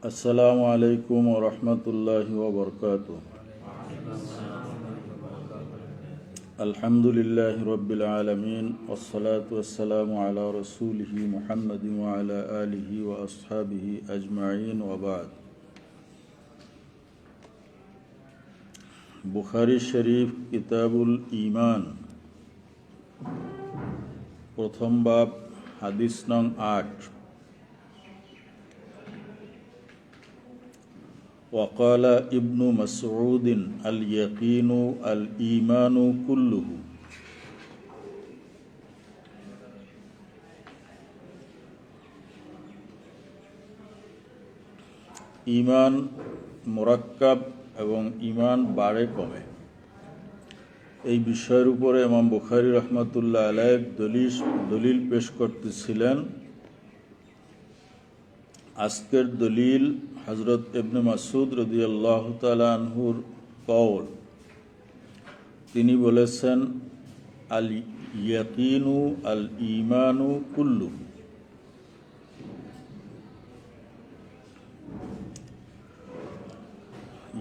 আসসালামু আলাইকুম ওয়া রাহমাতুল্লাহি ওয়া বারাকাতুহু। আলহামদুলিল্লাহি রাব্বিল আলামিন ওয়াসসালাতু ওয়াসসালামু আলা রাসূলিহি মুহাম্মাদিন ওয়া আলা আলিহি ওয়া আসহাবিহি আজমাইন ওয়া বা'দ। বুখারী শরীফ কিতাবুল ঈমান, প্রথম বাব, হাদিস নং ৮। وقال ابن مسعود اليقين الإيمان كله। ঈমান মুরাক্কাব এবং ঈমান বাড়ে কমে, এই বিষয়ের উপরে ইমাম বুখারী রহমাতুল্লাহ আলাইহ দলিল পেশ করতেছিলেন। আজকের দলিল হযরত ইবনে মাসউদ রাদিয়াল্লাহু তাআলা আনহুর কওল। তিনি বলেছেন, আল ইয়াকিনু আল ঈমানু কুল্লু।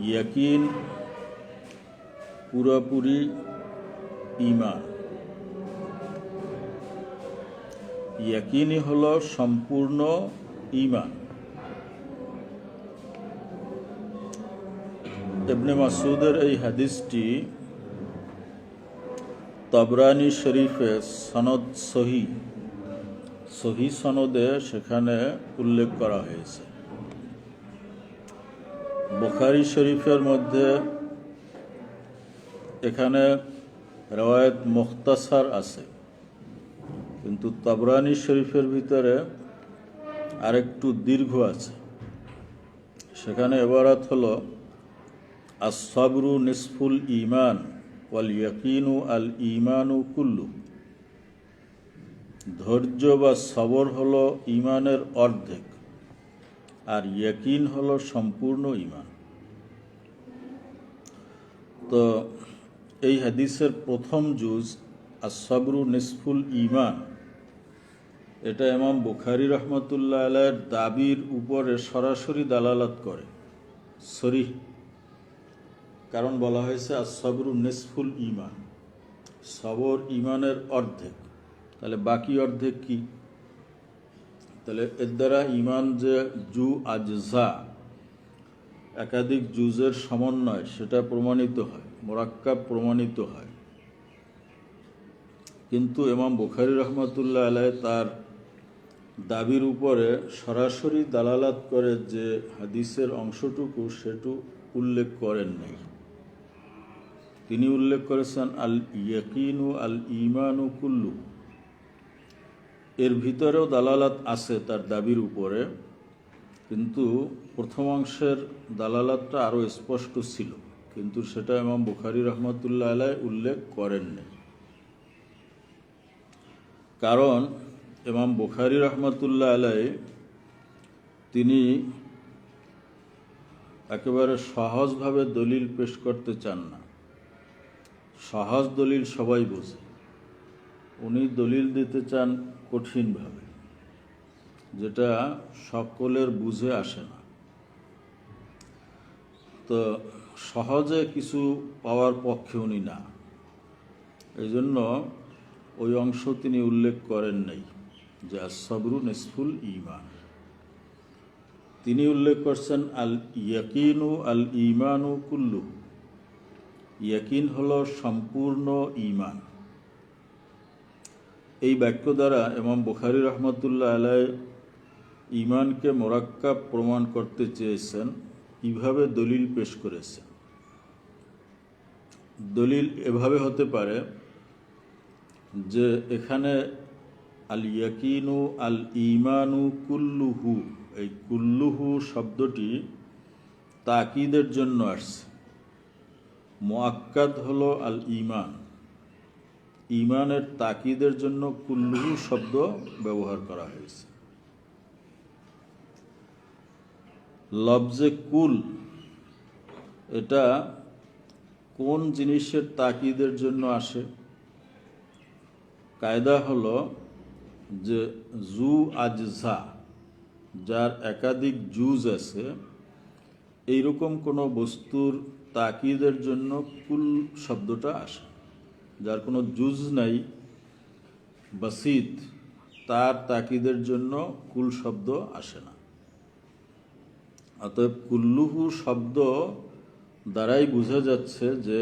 ইয়াকিন পুরোপুরি ঈমান, ইয়াকিনই হলো সম্পূর্ণ ঈমান। ইবনে মাসউদের এই হাদিসটি তাবরানী শরীফে সনদ সহি সনদে সেখানে উল্লেখ করা হয়েছে। বুখারী শরীফের মধ্যে এখানে রওয়ায়াত মুখতাসার আছে, কিন্তু তাবরানী শরীফের ভিতরে আরেকটু দীর্ঘ আছে। সেখানে ইবারত হলো, আস-সাবরু নিসফুল ঈমান ওয়াল ইয়াকিনু আল ঈমানু কুল্লু। ধৈর্য বা সবর হলো ঈমানের অর্ধেক, আর ইয়াকিন হলো সম্পূর্ণ ঈমান। তো এই হাদিসের প্রথম জুজ আস-সাবরু নিসফুল ঈমান, এটা ইমাম বুখারী রহমাতুল্লাহ আলাইহির দাবির উপরে সরাসরি দালালাত করে, সরিহ। কারণ বলা হয়েছে আস-সাবরু নিসফুল ঈমান, সবর ঈমানের অর্ধেক। তাহলে বাকি অর্ধেক কি? তাহলে এর দ্বারা ঈমান যে জু আজজা, একাধিক জুজের সমন্বয়, সেটা প্রমাণিত হয়, মুরাক্কাব প্রমাণিত হয়। কিন্তু ইমাম বুখারী রহমাতুল্লাহ আলাইহি তার দাবির উপরে সরাসরি দালালাত করে যে হাদিসের অংশটুকু সেটু উল্লেখ করেন নাই। তিনি উল্লেখ করেছেন আল ইয়াকিনু আল ঈমানু কুল্লু। এর ভিতরেও দালালাত আছে তার দাবির উপরে, কিন্তু প্রথম অংশের দালালাতটা আরও স্পষ্ট ছিল, কিন্তু সেটা ইমাম বুখারী রহমাতুল্লাহ আলাইহি উল্লেখ করেননি। কারণ ইমাম বুখারী রহমাতুল্লাহ আলাইহি তিনি একেবারে সহজভাবে দলিল পেশ করতে চান না। সহজ দলিল সবাই বোঝে, উনি দলিল দিতে চান কঠিনভাবে, যেটা সকলের বুঝে আসে না। তো সহজে কিছু পাওয়ার পক্ষে উনি না, এই জন্য ওই অংশ তিনি উল্লেখ করেন নাই যে আস-সাবরু নিসফুল ঈমান। তিনি উল্লেখ করছেন আল ইয়াকিনু আল ঈমানু কুল্লু। ইয়াকিন হলো সম্পূর্ণ ঈমান। এই বাক্য দ্বারা ইমাম বুখারী রহমাতুল্লাহ আলাইহি ঈমানকে মুরাক্কাব প্রমাণ করতে চেয়েছেন। কিভাবে দলিল পেশ করেছেন? দলিল এভাবে হতে পারে যে এখানে আল ইয়াকিনু আল ঈমানু কুল্লুহু, এই কুল্লুহু শব্দটি তাকিদের জন্য আসছে। মুআক্কাদ হলো আল ঈমান, ঈমানের তাকিদের জন্য কুল্লুহু শব্দ ব্যবহার করা হয়েছে। লফজে কুল, এটা কোন জিনিসের তাকিদের জন্য আসে? কায়দা হলো যে জু আজজা, যার একাধিক জুজ আছে, এইরকম কোনো বস্তুর তাকিদের জন্য কুল শব্দটা আসে। যার কোনো জুজ নাই, বাসিত, তার তাকিদের জন্য কুল শব্দ আসে না। অতএব কুল্লুহু শব্দ দ্বারাই বোঝা যাচ্ছে যে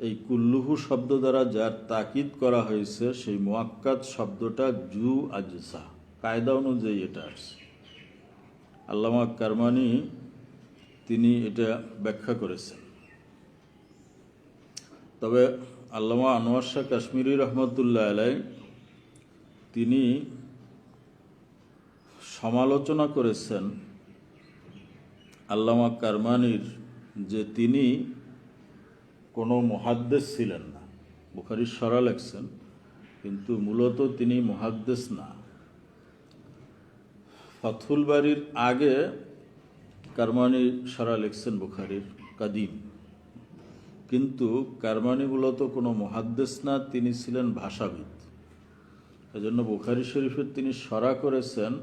এই কুল্লুহু শব্দ দ্বারা যার তাকিদ করা হয়েছে সেই মুআক্কাদ শব্দটা জু আজসা, কায়দা অনুযায়ী এটা আসছে। আল্লামা কারমানি তিনি এটা ব্যাখ্যা করেছেন। তবে আল্লামা আনোয়ার শাহ কাশ্মীরি রহমতুল্লাহ আলাই তিনি সমালোচনা করেছেন আল্লামা কারমানির, যে তিনি কোনো মুহাদ্দিস ছিলেন না। বুখারীর শরহ লেখছেন, কিন্তু মূলত তিনি মুহাদ্দিস না। ফাথুল বারীর আগে কারমানি শরহ লিখছেন বুখারীর কাদিম, কিন্তু কারমানি মূলত কোনো মুহাদ্দিস না, তিনি ছিলেন ভাষাবিদ। এজন্য বুখারী শরীফের তিনি শরহ করেছেন,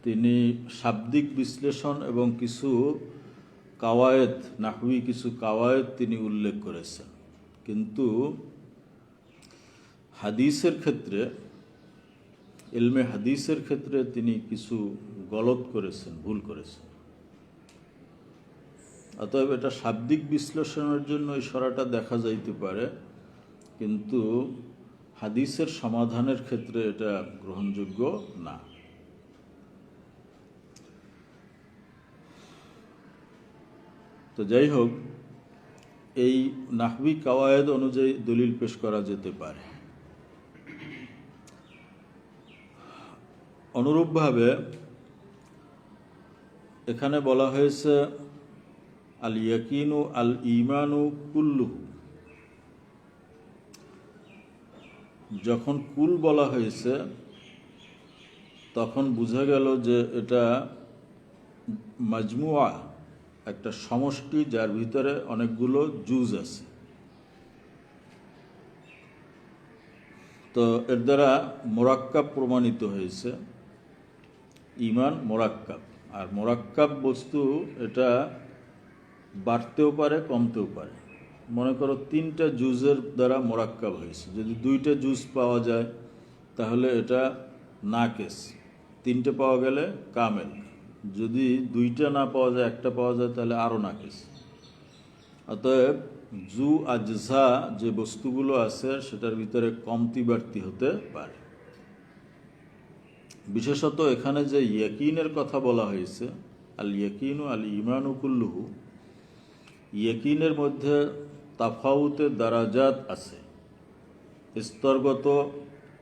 তিনি শাব্দিক বিশ্লেষণ এবং কিছু কাওয়ায়েদ, নাহবি কিছু কাওয়ায়েদ তিনি উল্লেখ করেছেন, কিন্তু হাদিসের ক্ষেত্রে, ইলমে হাদিসের ক্ষেত্রে তিনি কিছু গলত করেছেন, ভুল করেছেন। অতএব এটা শাব্দিক বিশ্লেষণের জন্য এই শরহটা দেখা যাইতে পারে, কিন্তু হাদিসের সমাধানের ক্ষেত্রে এটা গ্রহণযোগ্য না। তো যাই হোক, এই নাহবি কাওয়ায়েদ অনুযায়ী দলিল পেশ করা যেতে পারে। অনুরূপভাবে এখানে বলা হয়েছে আল ইয়াকিনু আল ঈমানু কুল্লুহু। যখন কুল বলা হয়েছে তখন বোঝা গেল যে এটা মাজমুআ, একটা সমষ্টি যার ভিতরে অনেকগুলো জুজ আছে। তো এর দ্বারা মোরাক্কাব প্রমাণিত হয়েছে। ঈমান মোরাক্কাব, আর মোরাক্কাব বস্তু এটা বাড়তেও পারে কমতেও পারে। মনে করো 3টা জুজের দ্বারা মোরাক্কাব হয়েছে, যদি 2টা জুজ পাওয়া যায় তাহলে এটা নাকেস, 3টে পাওয়া গেলে কামেল। যদি 2টা না পাওয়া যায়, 1টা পাওয়া যায়, তাহলে আরও নাকেস। অতএব জু আজসা যে বস্তুগুলো আছে সেটার ভিতরে কমতি বাড়তি হতে পারে। বিশেষত এখানে যে ইয়াকিনের কথা বলা হয়েছে, আল ইয়াকিনু আল ঈমানু কুল্লুহু, ইয়াকিনের মধ্যে তাফাউতে দারাজাত আছে, স্তরগত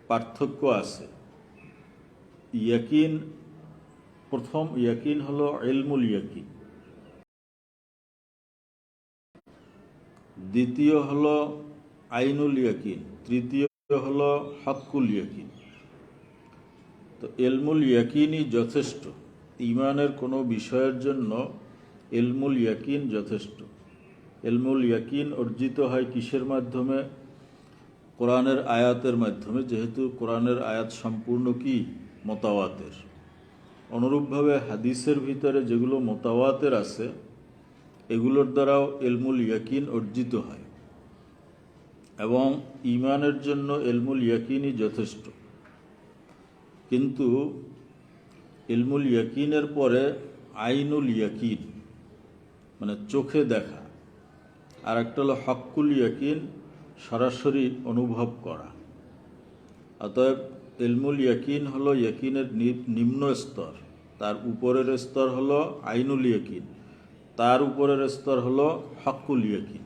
পার্থক্য আছে। ইয়াকিন, প্রথম ইয়াকিন হলো ইলমুল ইয়াকিন, দ্বিতীয় হলো আইনুল ইয়াকিন, তৃতীয় হলো হক্কুল ইয়াকিন। তো ইলমুল ইয়াকিনই যথেষ্ট। ঈমানের কোনো বিষয়ের জন্য ইলমুল ইয়াকিন যথেষ্ট। ইলমুল ইয়াকিন অর্জিত হয় কিসের মাধ্যমে? কোরআনের আয়াতের মাধ্যমে, যেহেতু কোরআনের আয়াত সম্পূর্ণ কি মুতাওয়াতির। অনুরূপভাবে হাদিসের ভিতরে যেগুলো মুতাওয়াতির আছে এগুলোর দ্বারাও ইলমুল ইয়াকিন অর্জিত হয়, এবং ঈমানের জন্য ইলমুল ইয়াকিনই যথেষ্ট। কিন্তু ইলমুল ইয়াকিনের পরে আইনুল ইয়াকিন, মানে চোখে দেখা, আর একটা হলো হক্কুল ইয়াকিন, সরাসরি অনুভব করা। অতএব ইলমুল ইয়াকিন হলো ইয়াকিনের নিম্ন স্তর, তার উপরের স্তর হলো আইনুল ইয়াকিন, তার উপরের স্তর হলো হক্কুল ইয়াকিন।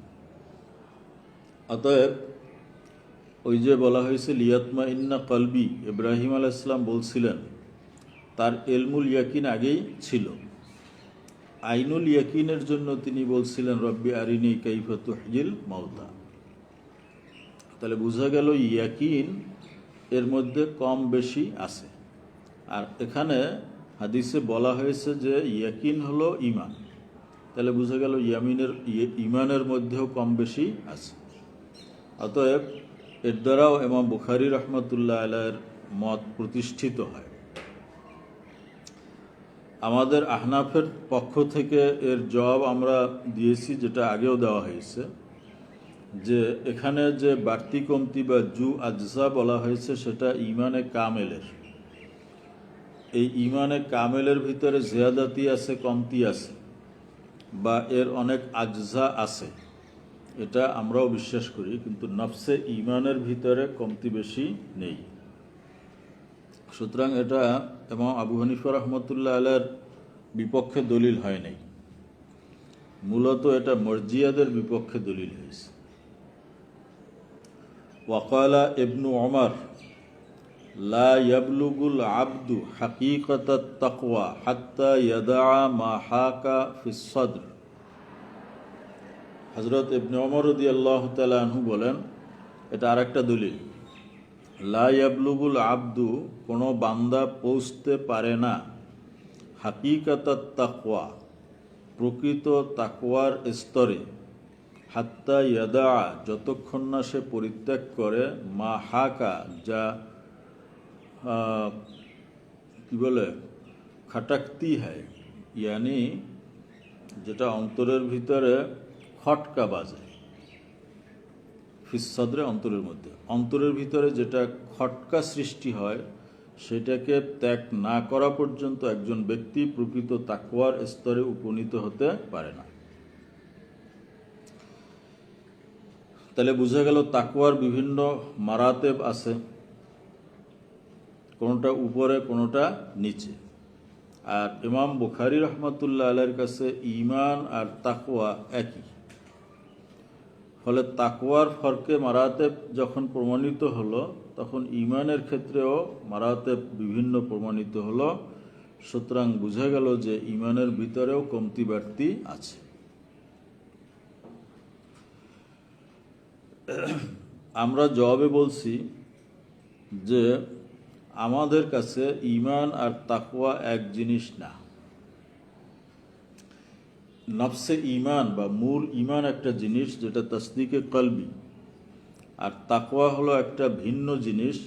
অতএব ওই যে বলা হয়েছে লিয়াতমা ইন্না কলবি, ইব্রাহিম আলাইহিস সালাম বলছিলেন, তার ইলমুল ইয়াকিন আগেই ছিল। আইনুল ইয়াকিনের জন্য তিনি বলছিলেন রব্বি আরিনি কাইফা তুহয়িল মাউতা। তাহলে বোঝা গেল ইয়াকিন এর মধ্যে কম বেশি আছে। আর এখানে হাদিসে বলা হয়েছে যে ইয়াকিন হলো ঈমান, তাহলে বোঝা গেল ঈমানের মধ্যেও কম বেশি আছে। অতএব এর দ্বারাও ইমাম বুখারী রহমতুল্লাহ আলাইহির মত প্রতিষ্ঠিত হয়। আমাদের আহনাফের পক্ষ থেকে এর জবাব আমরা দিয়েছি, যেটা আগেও দেওয়া হয়েছে, যে এখানে যে বাড়তি কমতি বা জু আজসা বলা হয়েছে সেটা ইমানে কামেলের। এই ইমানে কামেলের ভিতরে জিয়াদাতি আছে, কমতি আছে, বা এর অনেক আজজা আছে, এটা আমরাও বিশ্বাস করি, কিন্তু নফসে ইমানের ভিতরে কমতি বেশি নেই। সুতরাং এটা এবং আবু হানিফা রহমতুল্লাহ আলাইহির বিপক্ষে দলিল হয় নাই, মূলত এটা মরজিয়াদের বিপক্ষে দলিল হয়েছে। ওয়াকালা ইবনু ওমর লা ইয়াবলুগুল আবদু হাকিকাতাত তাকওয়া হাত্তা ইয়াদা মা হাকা ফিস সদর। হযরত ইবনে ওমর রাদিয়াল্লাহু তাআলা আনহু বলেন, এটা আরেকটা দলিল, লা ইয়াবলুগুল আবদু, কোনো বান্দা পৌঁছতে পারে না, হাকিকাতাত তাকওয়া, প্রকৃত তাকওয়ার স্তরে, হাত্তা ইয়াদা, যতক্ষণ না সে পরিত্যাগ করে, মা হাকা, যা কি বলে খটকতি হয়, ইয়ানি যেটা অন্তরের ভিতরে খটকা বাজে, ফিস সদরে, অন্তরের মধ্যে, অন্তরের ভিতরে যেটা খটকা সৃষ্টি হয় সেটাকে ত্যাগ না করা পর্যন্ত একজন ব্যক্তি প্রকৃত তাকওয়ার স্তরে উপনীত হতে পারে না। তাহলে বোঝা গেল তাকওয়ার বিভিন্ন মারাতেব আছে, কোনোটা উপরে কোনোটা নিচে। আর ইমাম বুখারী রহমতুল্লাহ আলাইহির কাছে ঈমান আর তাকওয়া একই। ফলে তাকওয়ার ফরকে মারাতেব যখন প্রমাণিত হলো, তখন ঈমানের ক্ষেত্রেও মারাতেব বিভিন্ন প্রমাণিত হলো। সুতরাং বোঝা গেল যে ঈমানের ভিতরেও কমতি বাড়তি আছে। আমরা জবাবে বলছি যে আমাদের কাছে ঈমান আর তাকওয়া এক জিনিস না। নফসে ঈমান বা মূল ঈমান একটা জিনিস, যেটা তাসদিকে কলবি, আর তাকওয়া হলো একটা ভিন্ন জিনিস,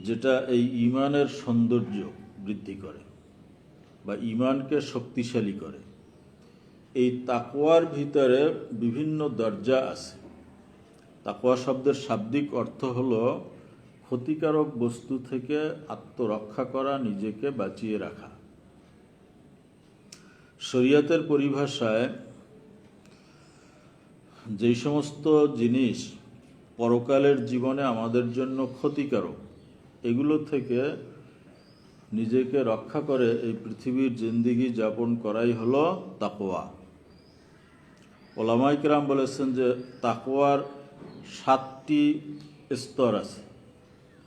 যেটা এই ঈমানের সৌন্দর্য বৃদ্ধি করে বা ঈমানকে শক্তিশালী করে। এই তাকওয়ার ভিতরে বিভিন্ন দরজা আছে। তাকওয়া শব্দের শাব্দিক অর্থ হলো ক্ষতিকারক বস্তু থেকে আত্মরক্ষা করা, নিজেকে বাঁচিয়ে রাখা। শরীয়তের পরিভাষায় যেই সমস্ত জিনিস পরকালের জীবনে আমাদের জন্য ক্ষতিকারক, এগুলো থেকে নিজেকে রক্ষা করে এই পৃথিবীর জিন্দেগি যাপন করাই হলো তাকওয়া। ওলামায়ে কেরাম বলেছেন যে তাকওয়ার 7টি স্তর আছে।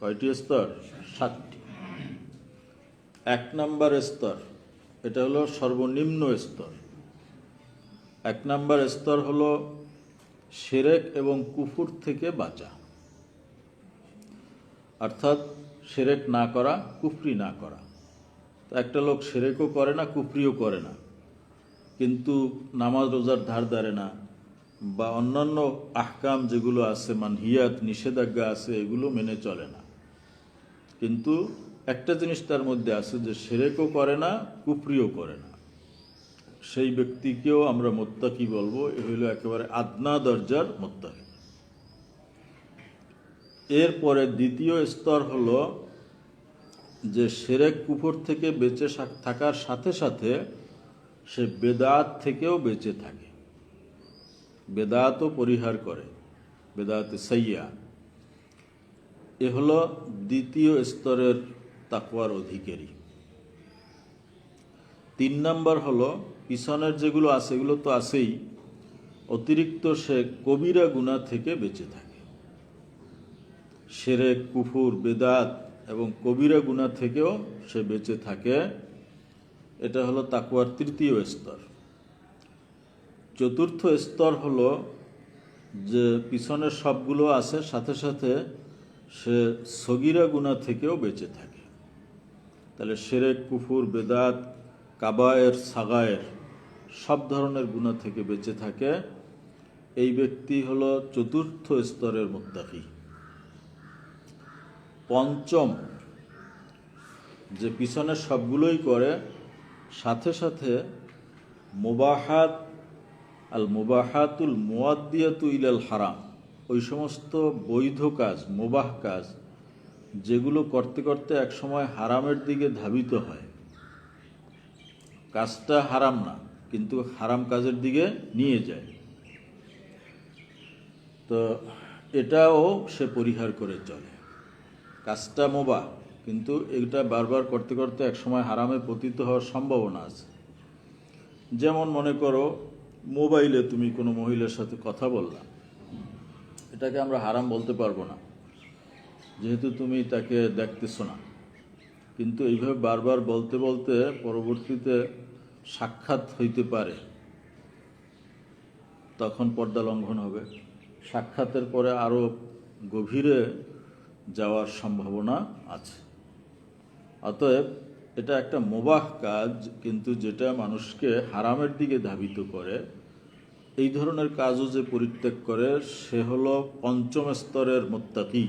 কয়টি স্তর? 7টি। 1 নম্বর স্তর, এটা হলো সর্বনিম্ন স্তর। 1 নম্বর স্তর হলো শিরক এবং কুফর থেকে বাঁচা, অর্থাৎ শিরক না করা, কুফরি না করা। তো একটা লোক শিরকও করে না, কুফরিও করে না, কিন্তু নামাজ রোজার ধার ধারে না, বা অন্যান্য আহকাম যেগুলো আছে, মানহিয়াত, নিষেধাজ্ঞা আছে, এগুলো মেনে চলে না। কিন্তু একটা জিনিস তার মধ্যে আছে, যে শিরকও করে না, কুফরিও করে না। সেই ব্যক্তিকেও আমরা মুত্তাকি বলবো। এ হইল একেবারে আদনা দরজার মুত্তাকি। এরপরে দ্বিতীয় স্তর হলো যে শিরক কুফর থেকে বেঁচে থাকার সাথে সাথে সে বেদাত থেকেও বেঁচে থাকে, বেদাতও পরিহার করে, বেদাতে সাইয়্যা। এ হলো দ্বিতীয় স্তরের তাকওয়ার অধিকারী। 3 নম্বর হলো পিছনের যেগুলো আছে, এগুলো তো আছেই, অতিরিক্ত সে কবিরা গুনাহ থেকে বেঁচে থাকে। শিরক, কুফর, বেদাত এবং কবিরা গুনাহ থেকেও সে বেঁচে থাকে। এটা হলো তাকওয়ার 3য় স্তর। 4র্থ স্তর হলো যে পিছনের সবগুলো আছে, সাথে সাথে সে সগীরা গুনাহ থেকেও বেঁচে থাকে। তাহলে শিরক, কুফর, বেদাত, কাবায়ের, সাগায়ের, সব ধরনের গুনাহ থেকে বেঁচে থাকে। এই ব্যক্তি হলো 4র্থ স্তরের মুত্তাকি। 5ম, যে পিছনের সবগুলোই করে সাথে সাথে মুবাহাত আল মুবাহাতুল মুয়াদ্দিয়াতু ইলাল হারাম, ওই সমস্ত বৈধ কাজ, মুবাহ কাজ যেগুলো করতে করতে একসময় হারামের দিকে ধাবিত হয়। কাজটা হারাম না, কিন্তু হারাম কাজের দিকে নিয়ে যায়, তো এটাও সে পরিহার করে চলে। কাজটা মুবাহ, কিন্তু এটা বারবার করতে করতে একসময় হারামে পতিত হওয়ার সম্ভাবনা আছে। যেমন মনে করো, মোবাইলে তুমি কোনো মহিলার সাথে কথা বললা, এটাকে আমরা হারাম বলতে পারবো না, যেহেতু তুমি তাকে দেখতেছো না। কিন্তু এইভাবে বারবার বলতে বলতে পরবর্তীতে সাক্ষাৎ হইতে পারে, তখন পর্দা লঙ্ঘন হবে। সাক্ষাতের পরে আরও গভীরে যাওয়ার সম্ভাবনা আছে। অতএব এটা একটা মুবাহ কাজ, কিন্তু যেটা মানুষকে হারামের দিকে ধাবিত করে। এই ধরনের কাজও যে পরিত্যাগ করে সে হলো পঞ্চম স্তরের মুত্তাকি।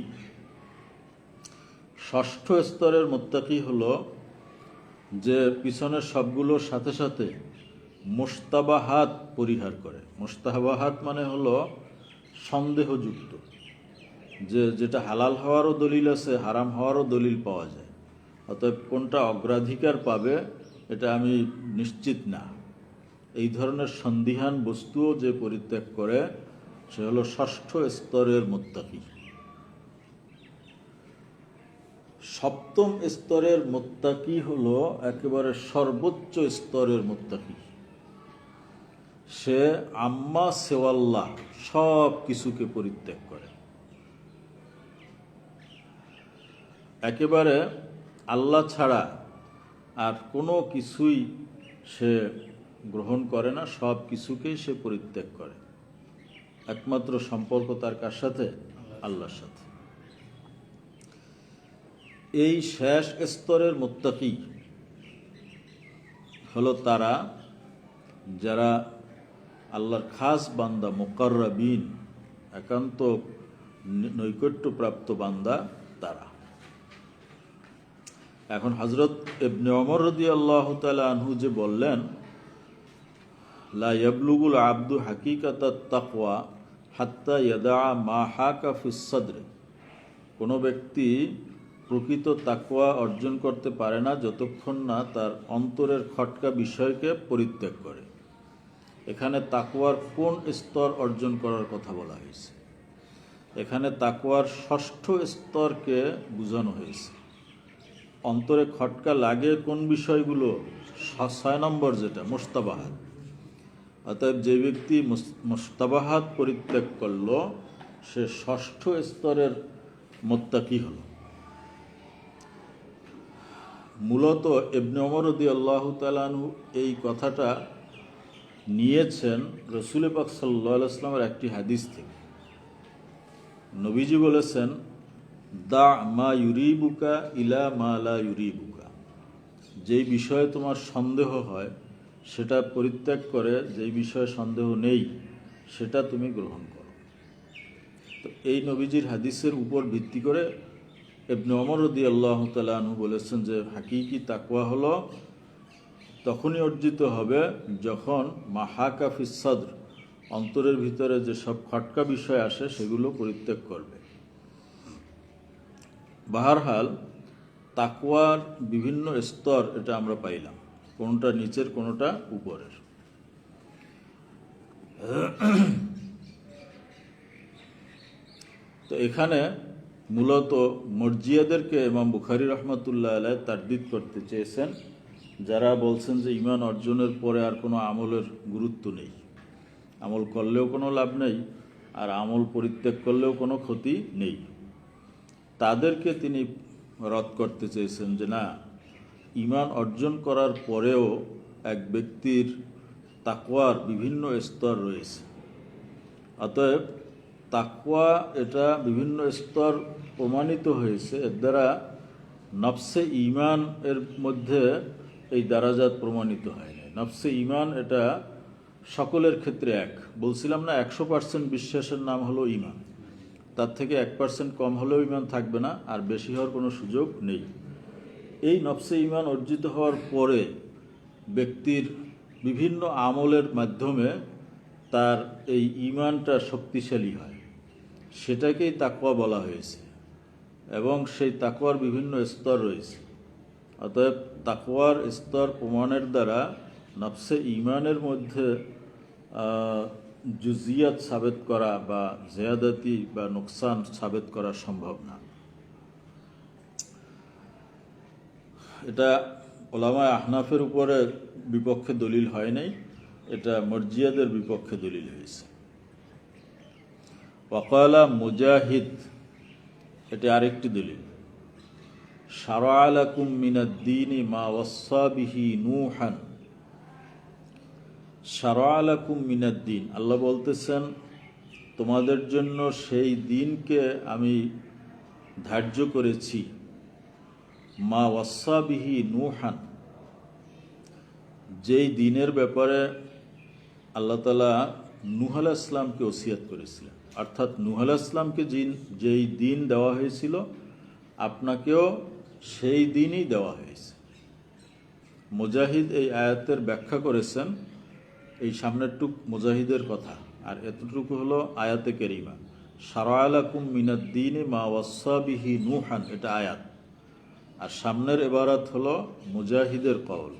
ষষ্ঠ স্তরের মুত্তাকি হলো যে পিছনের সবগুলোর সাথে সাথে মুস্তাবাহাত পরিহার করে। মুস্তাবাহাত মানে হলো সন্দেহযুক্ত, যেটা হালাল হওয়ারও দলিল আছে, হারাম হওয়ারও দলিল পাওয়া যায়। অতএব কোনটা অগ্রাধিকার পাবে এটা আমি নিশ্চিত না। এই ধরনের সন্দিহান বস্তুও যে পরিত্যাগ করে সে হলো ষষ্ঠ স্তরের মুত্তাকি। সপ্তম স্তরের মুত্তাকি হলো একেবারে সর্বোচ্চ স্তরের মুত্তাকি। সে আম্মা সেওয়াল্লাহ, সব কিছুকে পরিত্যাগ করে, একেবারে আল্লাহ ছাড়া আর কোনো কিছুই সে গ্রহণ করে না, সব কিছুকেই সে পরিত্যাগ করে। একমাত্র সম্পর্ক তার কার সাথে? আল্লাহর সাথে। এই শেষ স্তরের মুত্তাকি হলো তারা যারা আল্লাহর খাস বান্দা, মুকাররাবিন, একান্ত নৈকট্যপ্রাপ্ত বান্দা তারা। এখন হযরত ইবনে ওমর রাদিয়াল্লাহু তাআলা আনহু যে বললেন, লা ইয়াবলুগুল আবদু হাকিকাতাত তাকওয়া হাত্তা ইয়াদা মা হাকা ফিস সাদর, কোনো ব্যক্তি প্রকৃত তাকওয়া অর্জন করতে পারে না যতক্ষণ না তার অন্তরের খটকা বিষয়কে পরিত্যাগ করে। এখানে তাকওয়ার কোন স্তর অর্জন করার কথা বলা হয়েছে? এখানে তাকওয়ার ষষ্ঠ স্তরকে বোঝানো হয়েছে। অন্তরে খটকা লাগে কোন বিষয়গুলো? 6 নম্বর যেটা মুস্তাবাহাত। অতএব যে ব্যক্তি মুস্তাবাহাত পরিত্যাগ করলো সে ষষ্ঠ স্তরের মুত্তাকি হলো। মূলত ইবনে ওমর রাদিয়াল্লাহু তাআলা আনহু এই কথাটা নিয়েছেন রাসূল পাক সাল্লাল্লাহু আলাইহি ওয়াসাল্লামের একটি হাদিস থেকে। নবীজি বলেছেন, দা মা ইউরিবুকা ইলা মা লা ইউরিবুকা, যেই বিষয়ে তোমার সন্দেহ হয় সেটা পরিত্যাগ করে যেই বিষয়ে সন্দেহ নেই সেটা তুমি গ্রহণ করো। তো এই নবীজির হাদিসের উপর ভিত্তি করে ইবনে ওমর রাদিয়াল্লাহু তাআলা আনহু বলেছেন যে হাকিকি তাকওয়া হলো তখনই অর্জিত হবে যখন মাহাকা ফিস সাদর, অন্তরের ভিতরে যে সব খটকা বিষয় আসে সেগুলো পরিত্যাগ করবে। বাহরহাল তাকওয়ার বিভিন্ন স্তর এটা আমরা পাইলাম, কোনটা নিচের কোনটা উপরের। তো এখানে মূলত মরজিয়াদেরকে ইমাম বুখারী রাহমাতুল্লাহ আলাইহি তারদিদ করতে চেয়েছেন, যারা বলছেন যে ঈমান অর্জনের পরে আর কোনো আমলের গুরুত্ব নেই, আমল করলেও কোনো লাভ নেই আর আমল পরিত্যাগ করলেও কোনো ক্ষতি নেই। তাদেরকে তিনি রদ করতে চেয়েছেন যে না, ঈমান অর্জন করার পরেও এক ব্যক্তির তাকওয়ার বিভিন্ন স্তর রয়েছে। অতএব তাকওয়া এটা বিভিন্ন স্তর প্রমাণিত হয়েছে, এর দ্বারা নফসে ঈমান এর মধ্যে এই দারাজাত প্রমাণিত হয়নি। নফসে ঈমান এটা সকলের ক্ষেত্রে এক। বলছিলাম না 100% বিশ্বাসের নাম হলো ঈমান, তার থেকে 1% কম হলেও ঈমান থাকবে না, আর বেশি হওয়ার কোনো সুযোগ নেই। এই নফসে ঈমান অর্জিত হওয়ার পরে ব্যক্তির বিভিন্ন আমলের মাধ্যমে তার এই ঈমানটা শক্তিশালী হয়, সেটাকেই তাকওয়া বলা হয়েছে। এবং সেই তাকওয়ার বিভিন্ন স্তর রয়েছে। অতএব তাকওয়ার স্তর প্রমাণের দ্বারা নফসে ঈমানের মধ্যে জুজিয়াত সাবেত করা বা জিয়াদাতি বা নোকসান সাবেত করা সম্ভব না। এটা ওলামায়ে আহনাফের উপরে বিপক্ষে দলিল হয় নাই, এটা মরজিয়াদের বিপক্ষে দলিল হয়েছে। ওয়াকালা মুজাহিদ, এটা আরেকটি দলিল। শারা'a লাকুম মিনাদ-দীনি মা ওয়াসসা বিহি নূহান। শারা'a লাকুম মিনাদ-দীন, আল্লাহ বলতেছেন তোমাদের জন্য সেই দিনকে আমি ধার্য করেছি। মা ওয়াসসা বিহি নূহান, যেই দিনের ব্যাপারে আল্লাহ তাআলা নূহ আলাইহিস সালামকে ওসিয়ত করেছিলেন। অর্থাৎ নূহ আলাইহিস সালামকে যেই দিন দেওয়া হয়েছিল, আপনাকেও সেই দিনই দেওয়া হয়েছে। মুজাহিদ এই আয়াতের ব্যাখ্যা করেছেন, এই সামনেরটুক মুজাহিদের কথা, আর এতটুকু হলো আয়াতে কারিমা। শারা'a লাকুম মিনাদ-দীনি মা ওয়াসসা বিহি নূহান, এটা আয়াত। আর সামনের ইবারত হলো মুজাহিদের কওল।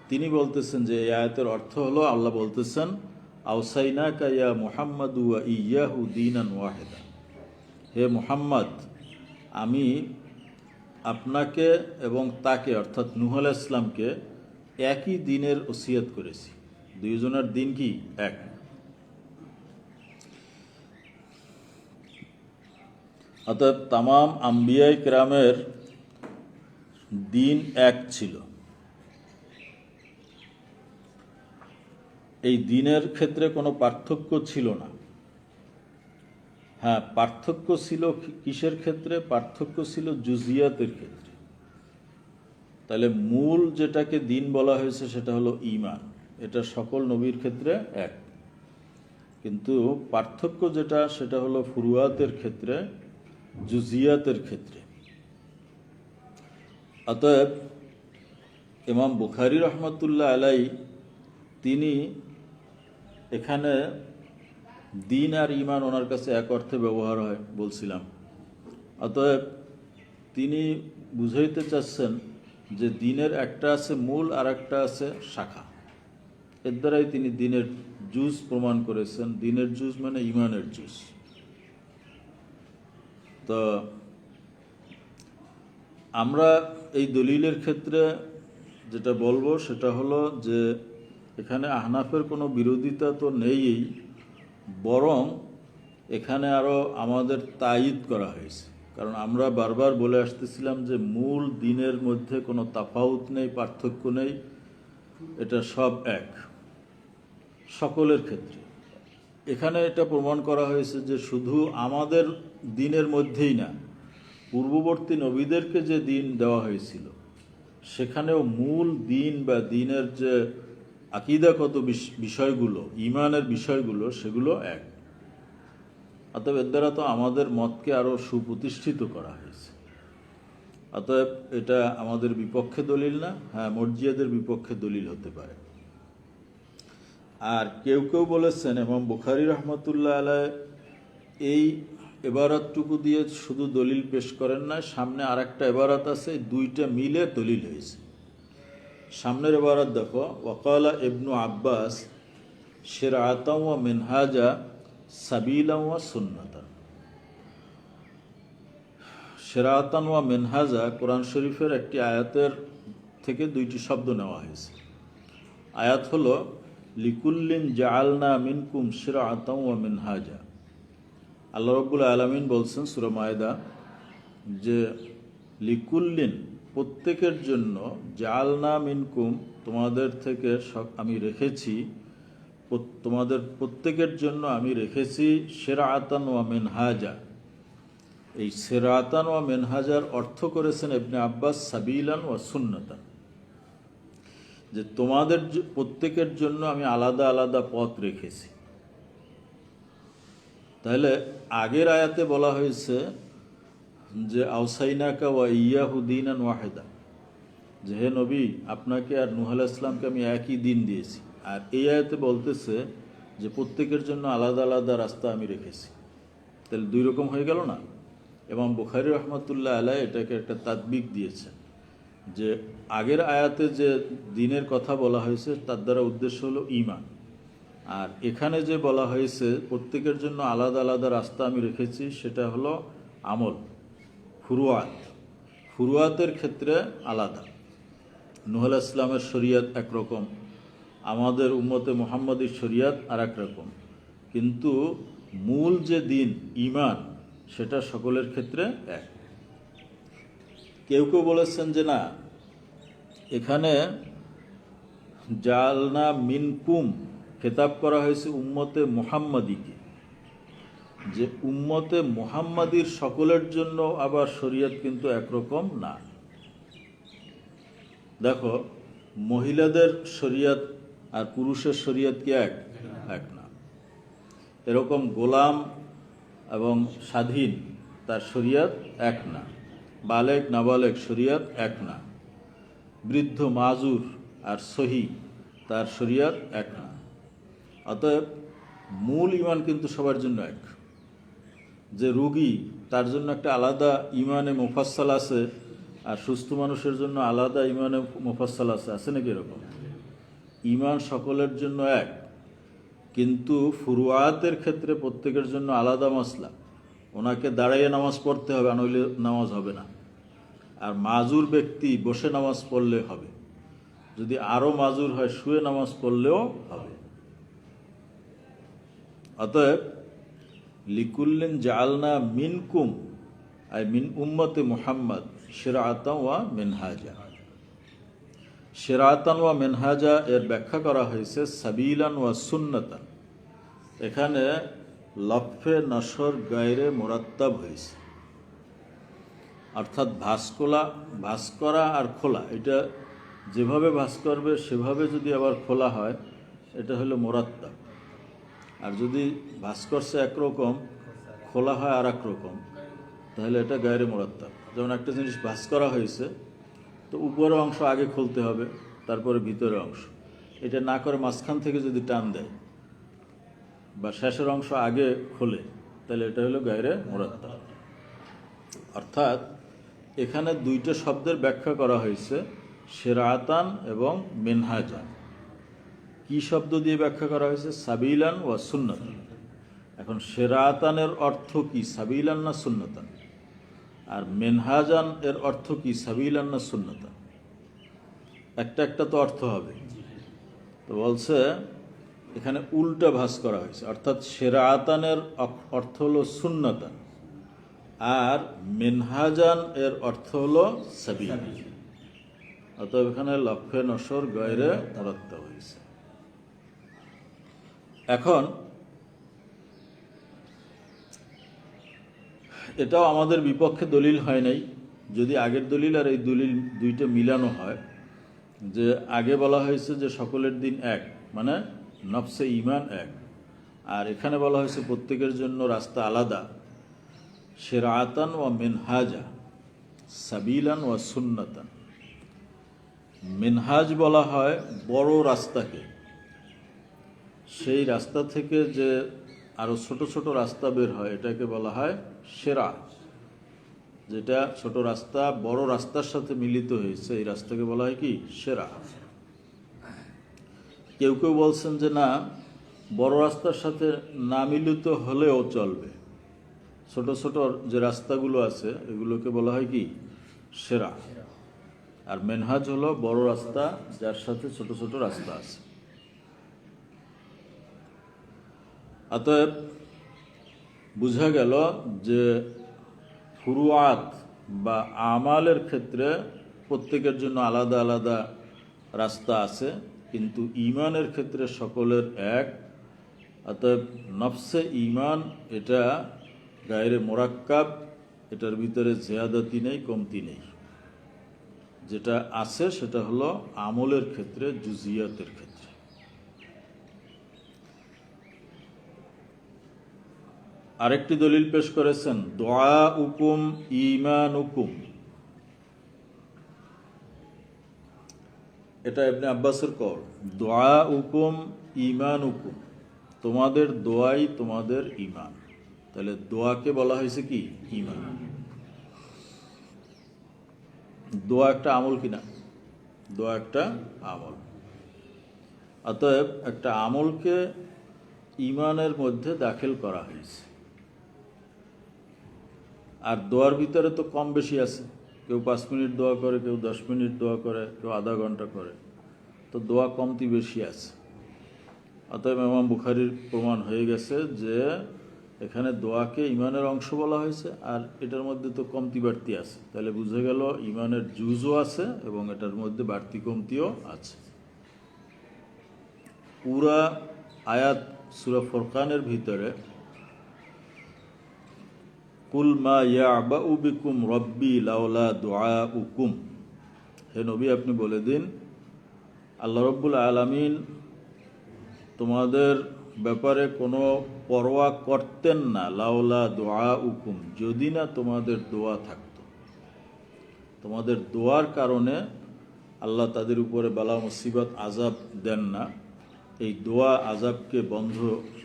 তিনি বলতেছেন যে এই আয়াতের অর্থ হলো, আল্লাহ বলতেছেন আওসাইনাকা ইয়া মুহাম্মাদু ওয়া ইয়্যাহু দীনান ওয়াহিদা। হে মুহাম্মদ, আমি আপনাকে এবং তাকে অর্থাৎ নূহ আলাইহিস সালামকে একই দিনের ওসিয়ত করেছি। দুইজনের দিন কি এক। অর্থাৎ তামাম আম্বিয়ায়ে কেরামের দিন এক ছিল। এই দিনের ক্ষেত্রে কোনো পার্থক্য ছিল না। হ্যাঁ, পার্থক্য ছিল কিসের ক্ষেত্রে? পার্থক্য ছিল জুজিয়াতের ক্ষেত্রে। তাহলে মূল যেটাকে দিন বলা হয়েছে সেটা হলো ঈমান, এটা সকল নবীর ক্ষেত্রে এক। কিন্তু পার্থক্য যেটা, সেটা হলো ফুরুয়াতের ক্ষেত্রে, জুজিয়াতের ক্ষেত্রে। অতএব ইমাম বুখারী রহমতুল্লাহ আলাইহি তিনি এখানে দিন আর ঈমান ওনার কাছে এক অর্থে ব্যবহার হয় বলছিলাম। অতএব তিনি বুঝাইতে চাচ্ছেন যে দিনের একটা আছে মূল আর একটা আছে শাখা। এর দ্বারাই তিনি দিনের জুজ প্রমাণ করেছেন। দিনের জুজ মানে ঈমানের জুজ। তো আমরা এই দলিলের ক্ষেত্রে যেটা বলবো সেটা হলো যে এখানে আহনাফের কোনো বিরোধিতা তো নেই, বরং এখানে আরও আমাদের তায়িদ করা হয়েছে। কারণ আমরা বারবার বলে আসতেছিলাম যে মূল দিনের মধ্যে কোনো তাফাউত নেই, পার্থক্য নেই, এটা সব এক সকলের ক্ষেত্রে। এখানে এটা প্রমাণ করা হয়েছে যে শুধু আমাদের দিনের মধ্যেই না, পূর্ববর্তী নবীদেরকে যে দিন দেওয়া হয়েছিল সেখানেও মূল দিন বা দিনের যে আকীদাগত বিষয়গুলো, ঈমানের বিষয়গুলো, সেগুলো এক। অতএব এর দ্বারা তো আমাদের মতকে আরও সুপ্রতিষ্ঠিত করা হয়েছে। অতএব এটা আমাদের বিপক্ষে দলিল না। হ্যাঁ, মরজিয়াদের বিপক্ষে দলিল হতে পারে। আর কেউ কেউ বলেছেন, এবং বুখারী রহমতুল্লাহ আলাইহি এই এবারতটুকু দিয়ে শুধু দলিল পেশ করেন না, সামনে আর একটা এবারত আছে, দুইটা মিলে দলিল হয়েছে। সামনের এবারত দেখো, ওয়াকালা ইবনু আব্বাস শিরআতান ওয়া মিনহাজা সাবিলান ওয়া সুন্নাতান। শিরআতান ওয়া মিনহাজা কোরআন শরীফের একটি আয়াতের থেকে দুইটি শব্দ নেওয়া হয়েছে। আয়াত হলো লিকুল্লিন জাআলনা মিনকুম শিরআতান ওয়া মিনহাজা। আল্লাহ রাব্বুল আলামিন বলছেন সূরা মায়েদা যে লিকুল্লিন, প্রত্যেকের জন্য, জাআলনা মিনকুম, তোমাদের থেকে আমি রেখেছি, তোমাদের প্রত্যেকের জন্য আমি রেখেছি শিরআতান ওয়া মিনহাজা। এই শিরআতান ওয়া মিনহাজার অর্থ করেছেন ইবনে আব্বাস সাবিলান ওয়া সুন্নাতান, যে তোমাদের প্রত্যেকের জন্য আমি আলাদা আলাদা পথ রেখেছি। তাহলে আগের আয়াতে বলা হয়েছে যে আওসাইনাকা ওয়া ইয়্যাহু দীনান ওয়াহিদা, যে হে নবী, আপনাকে আর নূহ আলাইহিস সালামকে আমি একই দিন দিয়েছি, আর এই আয়াতে বলতেছে যে প্রত্যেকের জন্য আলাদা আলাদা রাস্তা আমি রেখেছি। তাহলে দুই রকম হয়ে গেল না? এবং বুখারী রহমতুল্লাহ আলাইহি এটাকে একটা তাদবিক দিয়েছেন যে আগের আয়াতে যে দিনের কথা বলা হয়েছে তার দ্বারা উদ্দেশ্য হলো ঈমান, আর এখানে যে বলা হয়েছে প্রত্যেকের জন্য আলাদা আলাদা রাস্তা আমি রেখেছি সেটা হলো আমল, ফুরুয়াত। ফুরুয়াতের ক্ষেত্রে আলাদা। নূহ আলাইহিস সালামের শরীয়ত একরকম, আমাদের উম্মতে মুহাম্মাদির শরীয়ত আর এক রকম, কিন্তু মূল যে দিন ঈমান সেটা সকলের ক্ষেত্রে এক। কেউ কেউ বলেছেন যে না, এখানে জালনা মিনকুম খেতাব করা হয়েছে উম্মতে মুহাম্মাদিকে, যে উম্মতে মুহাম্মাদির সকলের জন্য আবার শরীয়ত কিন্তু একরকম না। দেখো, মহিলাদের শরীয়ত আর পুরুষের শরীয়ত কি এক না। এরকম গোলাম এবং স্বাধীন তার শরীয়ত এক না। বালেক নাবালেক শরীয়ত এক না। বৃদ্ধ মাজুর আর সহি তার শরীয়ত এক না। অতএব মূল ঈমান কিন্তু সবার জন্য এক। যে রোগী তার জন্য একটা আলাদা ঈমানে মুফাসসাল আছে, আর সুস্থ মানুষের জন্য আলাদা ঈমানে মুফাসসাল আছে নাকি? এরকম ঈমান সকলের জন্য এক, কিন্তু ফুরুয়াতের ক্ষেত্রে প্রত্যেকের জন্য আলাদা মাসলা। ওনাকে দাঁড়িয়ে নামাজ পড়তে হবে, নইলে নামাজ হবে না। আর মাজুর ব্যক্তি বসে নামাজ পড়লে হবে, যদি আরও মাজুর হয় শুয়ে নামাজ পড়লেও হবে। অতএব লিকুল্লিন জাআলনা মিনকুম আই মিন উম্মতে মুহাম্মদ শিরআতান ওয়া মিনহাজা। শিরআতান ওয়া মিনহাজা এর ব্যাখ্যা করা হয়েছে সাবিলান ওয়া সুন্নাতান। এখানে লফে নসর গায়রে মুরাত্তাব হয়েছে, অর্থাৎ ভাঁজ করা আর খোলা, এটা যেভাবে ভাঁজ করবে সেভাবে যদি আবার খোলা হয় এটা হলো মুরাত্তাব। আর যদি ভাঁজ করছে একরকম, খোলা হয় আর একরকম, তাহলে এটা গায়রে মুরাত্তাব। যেমন একটা জিনিস ভাঁজ করা হয়েছে, তো উপরের অংশ আগে খুলতে হবে, তারপরে ভিতরের অংশ। এটা না করে মাঝখান থেকে যদি টান দেয় বা শেষের অংশ আগে খোলে, তাহলে এটা হলো গায়রে মুরাত্তাব। অর্থাৎ এখানে দুইটা শব্দের ব্যাখ্যা করা হয়েছে, শিরআতান এবং মিনহাজান। কি শব্দ দিয়ে ব্যাখ্যা করা হয়েছে? সাবিলান ওয়া সুন্নাতান। এখন শিরআতানের অর্থ কি, সাবিলান না সুন্নাতান? আর মিনহাজান এর অর্থ কি, সাবিলান না সুন্নাতান? একটা তো অর্থ হবে। তো বলছে এখানে উল্টা ভাঁজ করা হয়েছে, অর্থাৎ শিরআতানের অর্থ হলো সুন্নাতান, আর মিনহাজান এর অর্থ হলো সাবিল। অতএব এখানে লফে নসর গায়রে মুরাত্তাব হয়েছে। এখন এটাও আমাদের বিপক্ষে দলিল হয় নাই, যদি আগের দলিল আর এই দলিল দুইটা মিলানো হয়। যে আগে বলা হয়েছে যে সকলের দিন এক, মানে নফসে ঈমান এক, আর এখানে বলা হয়েছে প্রত্যেকের জন্য রাস্তা আলাদা। শিরআতান ওয়া মিনহাজা সাবিলান ওয়া সুন্নাতান। মিনহাজ বলা হয় বড় রাস্তাকে, সেই রাস্তা থেকে যে আরো ছোট ছোট রাস্তা বের হয় এটাকে বলা হয় শিরা। যেটা ছোট রাস্তা বড় রাস্তার সাথে মিলিত হয়েছে এই রাস্তাকে বলা হয় কি, শিরা। কেউ কেউ বলছেন যে না, বড় রাস্তার সাথে না মিলিত হলেও চলবে, ছোট ছোট যে রাস্তাগুলো আছে এগুলোকে বলা হয় কি, শিরা। আর মেনহাজ হলো বড় রাস্তা যার সাথে ছোট ছোট রাস্তা আছে। অতএব বোঝা গেল যে ফুরুয়াত বা আমালের ক্ষেত্রে প্রত্যেকের জন্য আলাদা আলাদা রাস্তা আছে, কিন্তু ঈমানের ক্ষেত্রে সকলের এক। অতএব নফসে ঈমান এটা গায়রে মুরাক্কাব, এটার ভিতরে জিয়াদতি নেই, কমতি নেই। যেটা আছে সেটা হলো আমলের ক্ষেত্রে, জুজিয়াতের ক্ষেত্রে। আরেকটি দলিল পেশ করেছেন, দুআউকুম ঈমানুকুম। এটা ইবনে আব্বাসের কল, দোয়া উকুম ইমান উকুম, তোমাদের দোয়াই তোমাদের ইমান। তাহলে দোয়াকে বলা হয়েছে কি ইমান। দোয়া একটা আমল কিনা? দোয়া একটা আমল। অতএব একটা আমলকে ইমানের মধ্যে দাখিল করা হয়েছে। আর দোয়ার ভিতরে তো কম বেশি আছে, কেউ 5 মিনিট দোয়া করে, কেউ 10 মিনিট দোয়া করে, কেউ আধা ঘন্টা করে, তো দোয়া কমতি বেশি আছে। অতএব ইমাম বুখারীর প্রমাণ হয়ে গেছে যে এখানে দোয়াকে ইমানের অংশ বলা হয়েছে, আর এটার মধ্যে তো কমতি বাড়তি আছে। তাহলে বুঝে গেল ইমানের জুজও আছে এবং এটার মধ্যে বাড়তি কমতিও আছে। পুরা আয়াত সূরা ফুরকানের ভিতরে কুল মা ইয়াবাউ বিকুম রব্বি লাউলা দুআউকুম, হে নবী আপনি বলে দিন আল্লাহ রব্বুল আলামিন তোমাদের ব্যাপারে কোনো পরোয়া করতেন না, লাউলা দুআউকুম, যদি না তোমাদের দোয়া থাকতো। তোমাদের দোয়ার কারণে আল্লাহ তাদের উপরে বালা মুসিবত আযাব দেন না, এই দোয়া আযাবকে বন্ধ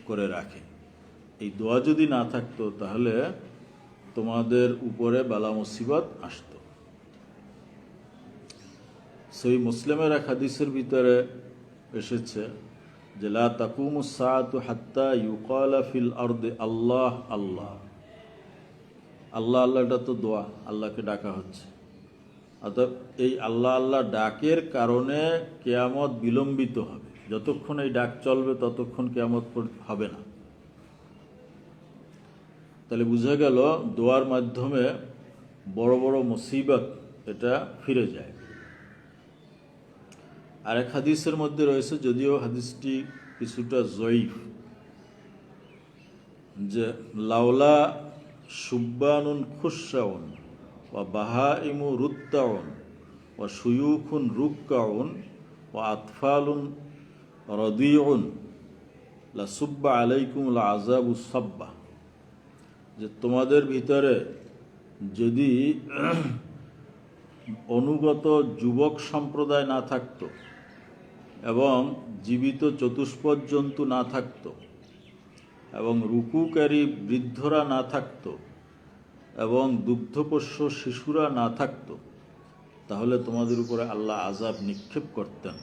করে রাখে। এই দোয়া যদি না থাকতো তাহলে তোমাদের উপরে বালা মুসিবত আসতো। সহিহ মুসলিমের এক হাদিসের ভিতরে এসেছে যে লা তাকুমুস সাআতু হাত্তা ইউকালা ফিল আরদি আল্লাহ আল্লাহ। আল্লাহ আল্লাহ, এটা তো দোয়া, আল্লাহকে ডাকা হচ্ছে। অর্থাৎ এই আল্লাহ আল্লাহ ডাকের কারণে কিয়ামত বিলম্বিত হবে। যতক্ষণ এই ডাক চলবে ততক্ষণ কিয়ামত হবে না। তাহলে বোঝা গেল দোয়ার মাধ্যমে বড় বড় মুসিবত এটা ফিরে যায়। আরেক হাদিসের মধ্যে রয়েছে, যদিও হাদিসটি কিছুটা জয়ীফ, যে লাউলা সুব্বানুন খুশাউন ওয়া বাহাইমু রুত্তাউন ওয়া শুয়ুখুন রুক্কাউন ওয়া আতফালুন রদিউন লা সুব্বা আলাইকুম লা আযাবু সাব্বা, যে তোমাদের ভিতরে যদি অনুগত যুবক সম্প্রদায় না থাকতো এবং জীবিত চতুষ্পদ জন্তু না থাকতো এবং রুকুকারী বৃদ্ধরা না থাকতো এবং দুগ্ধপোষ্য শিশুরা না থাকতো, তাহলে তোমাদের উপরে আল্লাহ আযাব নিক্ষেপ করতেন।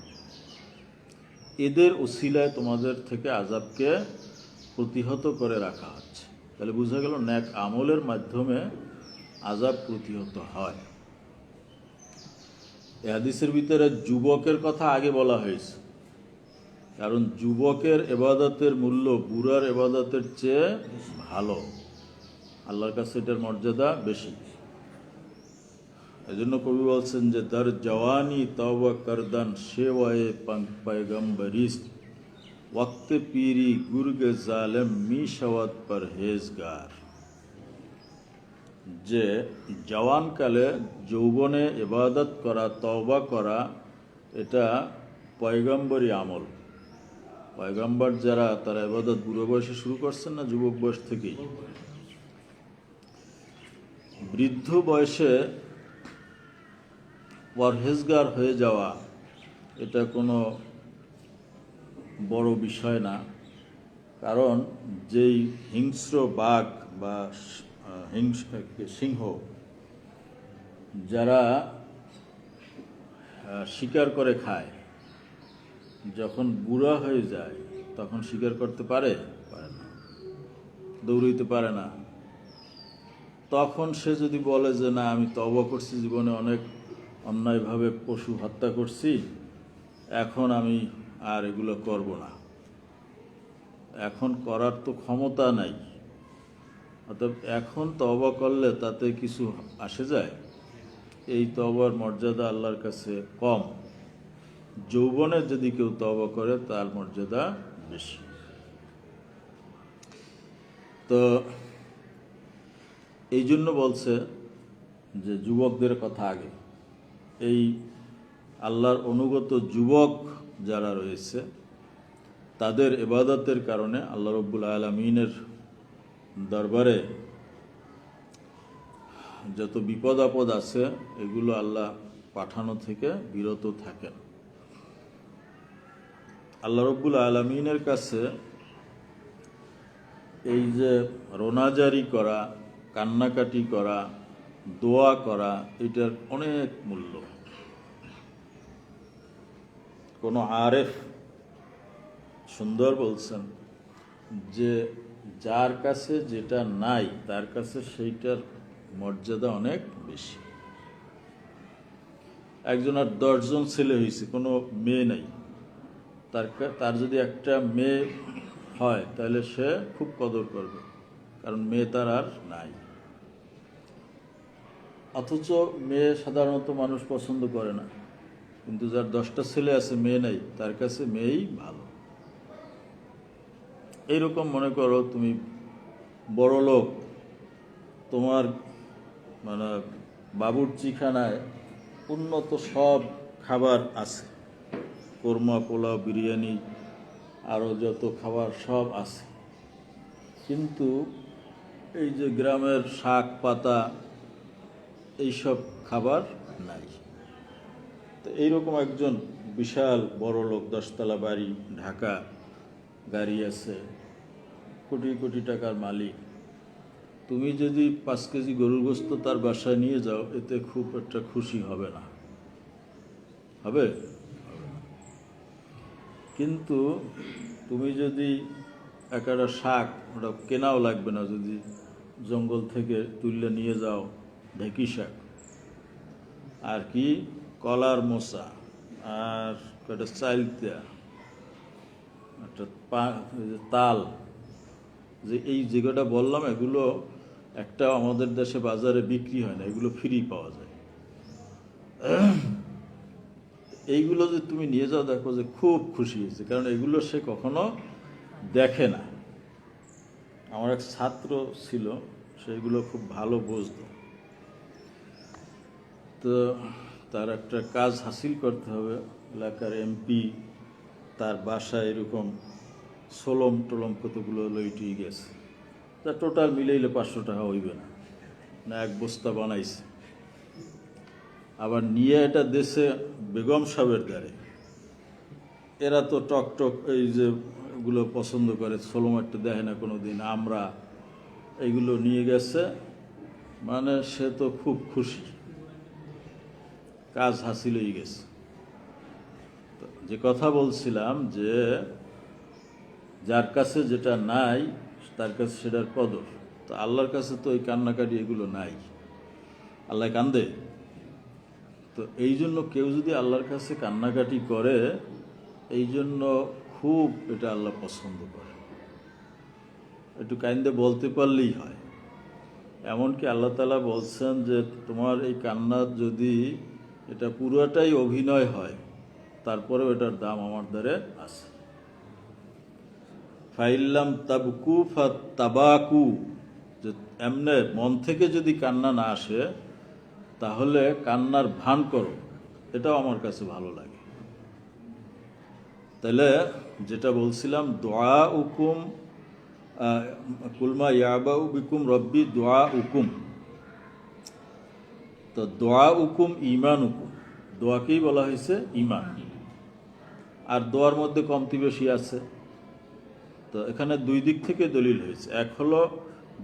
এদের উসিলায় তোমাদের থেকে আযাবকে প্রতিহত করে রাখা হচ্ছে। তাহলে বোঝা গেল নেক আমলের মাধ্যমে আযাব প্রতিহত হয়। এই হাদিসের ভিতরে যুবকের কথা আগে বলা হয়েছে, কারণ যুবকের ইবাদতের মূল্য বুড়ার ইবাদতের চেয়ে ভালো, আল্লাহর কাছে এটার মর্যাদা বেশি। এজন্য কবি বলছেন যে দার জওয়ানি তওবা করদান সেওয়ায়ে পয়গম্বরিস্ত, ওয়াক্তে পীরি গুরগে জালেম মি শওয়াত পরহেজগার। যে জওয়ানকালে যৌবনে ইবাদত করা, তওবা করা, এটা পয়গম্বরী আমল। পয়গম্বর যারা, তারা ইবাদত বুড়ো বয়সে শুরু করছেন না যুবক বয়স থেকেই। বৃদ্ধ বয়সে পরহেজগার হয়ে যাওয়া এটা কোনো বড় বিষয় না, কারণ যেই হিংস্র বাঘ বা সিংহ যারা শিকার করে খায়, যখন বুড়া হয়ে যায় তখন শিকার করতে পারে না, দৌড়াইতে পারে না। তখন সে যদি বলে যে না আমি তওবা করছি, জীবনে অনেক অন্যায়ভাবে পশু হত্যা করছি, এখন আমি আর এগুলো করব না, এখন করার তো ক্ষমতা নাই, অর্থাৎ এখন তওবা করলে তাতে কিছু আসে যায়, এই তওবার মর্যাদা আল্লাহর কাছে কম। যৌবনে যদি কেউ তওবা করে তার মর্যাদা বেশি। তো এই জন্য বলছে যে যুবকদের কথা আগে। এই আল্লাহর অনুগত যুবক যারা রয়েছে তাদের ইবাদতের কারণে আল্লাহ রব্বুল আলামিনের দরবারে যত বিপদ আপদ আছে এগুলো আল্লাহ পাঠানো থেকে বিরত থাকেন। আল্লাহ রব্বুল আলমিনের কাছে এই যে রোনাজারি করা, কান্নাকাটি করা, দোয়া করা, এটার অনেক মূল্য। কোনো আরেফ সুন্দর বলছেন যে যার কাছে যেটা নাই তার কাছে সেইটার মর্যাদা অনেক বেশি। একজনের 10 জন ছেলে হয়েছে, কোনো মেয়ে নাই, তার যদি একটা মেয়ে হয় তাহলে সে খুব কদর করবে, কারণ মেয়ে তার আর নাই। অথচ মেয়ে সাধারণত মানুষ পছন্দ করে না, কিন্তু যার 10টা ছেলে আছে মেয়ে নাই, তার কাছে মেয়েই ভালো। এইরকম মনে করো তুমি বড় লোক, তোমার মানে বাবুর্চিখানায় উন্নত সব খাবার আছে, কোরমা, পোলাও, বিরিয়ানি, আরও যত খাবার সব আছে, কিন্তু এই যে গ্রামের শাক পাতা এইসব খাবার নাই। তো এইরকম একজন বিশাল বড় লোক, 10 তলা বাড়ি, ঢাকা, গাড়ি আছে, কোটি কোটি টাকার মালিক, তুমি যদি 5 কেজি গরুর গোশত তার বাসায় নিয়ে যাও, এতে খুব একটা খুশি হবে না, হবে? কিন্তু তুমি যদি একটা শাক, ওটা কেনাও লাগবে না, যদি জঙ্গল থেকে তুললে নিয়ে যাও, ঢেঁকি শাক, আর কি কলার মোচা, আর একটা চাইলতা, একটা তাল, যে এই যেগুলোটা বললাম এগুলো একটা আমাদের দেশে বাজারে বিক্রি হয় না, এগুলো ফ্রি পাওয়া যায়। এইগুলো যে তুমি নিয়ে যাও, দেখো যে খুব খুশি হয়েছে, কারণ এগুলো সে কখনো দেখে না। আমার এক ছাত্র ছিল, সেগুলো খুব ভালো বুঝত। তো তার একটা কাজ হাসিল করতে হবে, এলাকার এমপি, তার বাসায় এরকম সোলম টোলম কতগুলো লইটি গেছে, তা টোটাল মিলাইলে 500 টাকা হইবে না, না 1 বস্তা বানাইছে। আবার নিয়ে এটা দেশে বেগম সাহেবের দ্বারে, এরা তো টক টক এই যে এগুলো পছন্দ করে, সোলোমারটা দেখে না কোনো দিন, আমরা এইগুলো নিয়ে গেছে, মানে সে তো খুব খুশি, কাজ হাসিল হয়ে গেছে। যে কথা বলছিলাম যে যার কাছে যেটা নাই তার কাছে সেটার কদর। তো আল্লাহর কাছে তো এই কান্নাকাটি এগুলো নাই, আল্লাহ কান্দে। তো এই জন্য কেউ যদি আল্লাহর কাছে কান্নাকাটি করে, এই জন্য খুব এটা আল্লাহ পছন্দ করে। একটু কান্দে বলতে পারলেই হয়। এমনকি আল্লাহ তাআলা বলছেন যে তোমার এই কান্না যদি এটা পুরোটাই অভিনয় হয়, তারপরেও এটার দাম আমার দ্বারে আছে। ফাইল্লাম তাবকু ফাতাবাকু, যে এমনে মন থেকে যদি কান্না না আসে, তাহলে কান্নার ভান করো, এটাও আমার কাছে ভালো লাগে। তাহলে যেটা বলছিলাম, দোয়া উকুম কুলমা ইয়াবাউ বিকুম রব্বি দোয়া উকুম, তো দোয়া উকুম ইমান উকুম, দোয়াকেই বলা হয়েছে ইমান। আর দোয়ার মধ্যে কমতি বেশি আছে, তো এখানে 2 দিক থেকে দলিল হয়েছে। এক হলো